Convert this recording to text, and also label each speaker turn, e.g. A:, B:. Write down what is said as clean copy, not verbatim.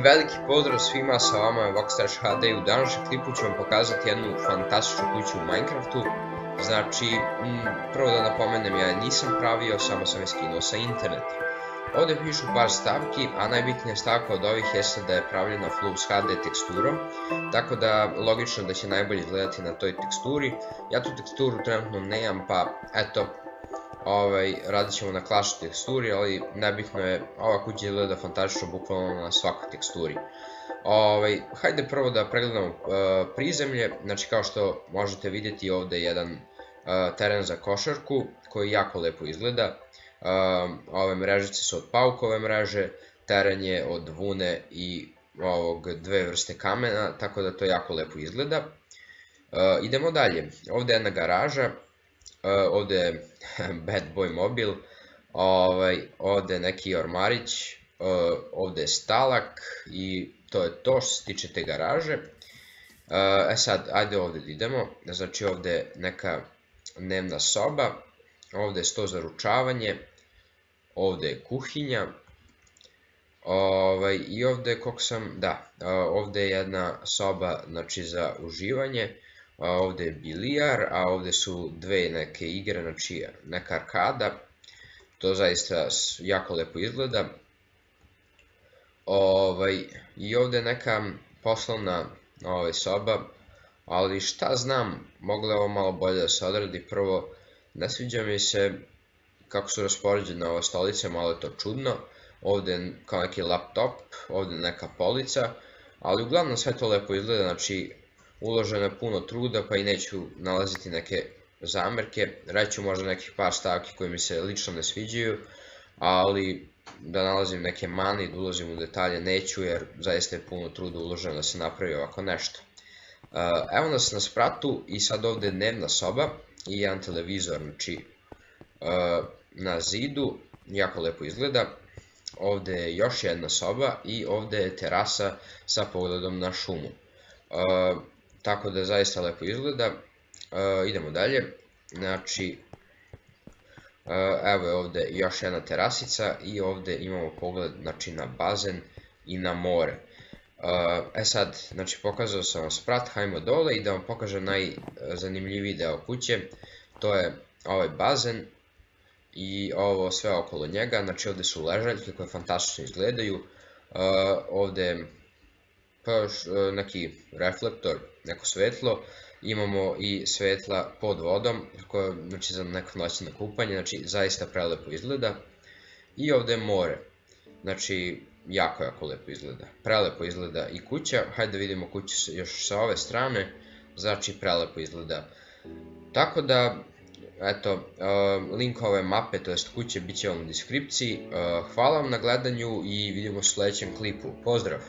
A: veliki pozdrav svima, sa vama je Voxtrash HD i u današnjem klipu ću vam pokazati jednu fantastičnu kuću u Minecraftu. Znači, prvo da napomenem, ja je nisam pravio, samo sam je skinuo sa interneta. Ovdje pišu par stavki, a najbitnija stavka od ovih jeste da je pravljena full HD teksturom, tako da logično da će najbolje izgledati na toj teksturi. Ja tu teksturu trenutno nemam, pa eto, radit ćemo na Clash teksturi, ali nebitno je, ova kuća izgleda fantastično bukvalno na svakoj teksturi. Hajde prvo da pregledamo prizemlje. Znači, kao što možete vidjeti, ovdje je jedan teren za košarku koji jako lepo izgleda. Ove mrežice su od paukove mreže, teren je od vune i dve vrste kamena, tako da to jako lepo izgleda. Idemo dalje, ovdje je jedna garaža, ovdje je bad boy mobil, ovdje je neki ormarić, ovdje je stalak i to je to što se tiče te garaže. Sad, ajde ovdje idemo, znači ovdje je neka dnevna soba, ovdje je sto za ručavanje, ovdje je kuhinja, i ovdje ovdje je jedna soba, znači, za uživanje, ovdje je bilijar, a ovdje su dve neke igre, znači neka arkada, to zaista jako lepo izgleda. I ovdje je neka poslovna soba, ali šta znam, moglo je ovo malo bolje da se odradi. Prvo, ne sviđa mi se kako su raspoređene ove stolice, malo je to čudno. Ovdje je kao neki laptop, ovdje je neka polica, ali uglavnom sve to lepo izgleda, znači uloženo je puno truda, pa i neću nalaziti neke zamerke. Reću možda nekih par stavki koji mi se lično ne sviđaju, ali da nalazim neke mane i da ulazim u detalje neću, jer zaista je puno truda uloženo da se napravi ovako nešto. Evo nas na spratu i sad ovdje je dnevna soba i jedan televizor, znači na zidu, jako lepo izgleda. Ovdje je još jedna soba i ovdje je terasa sa pogledom na šumu. Tako da zaista lepo izgleda. Idemo dalje, znači evo je ovdje još jedna terasica i ovdje imamo pogled, znači, na bazen i na more. Sad, znači, pokazao sam vam sprat, hajmo dole i da vam pokažem najzanimljiviji deo kuće. To je ovaj bazen i ovo sve okolo njega, znači ovdje su ležaljke koje fantastično izgledaju. Ovdje je neki reflektor, neko svetlo, imamo i svetla pod vodom, znači za neko noćno kupanje, znači zaista prelepo izgleda. I ovdje je more, znači jako lepo izgleda, prelepo izgleda i kuća. Hajde da vidimo kuću još sa ove strane, znači prelepo izgleda. Tako da, eto, link ove mape, to jest kuće, bit će vam u deskripciji. Hvala vam na gledanju i vidimo se u sljedećem klipu. Pozdrav!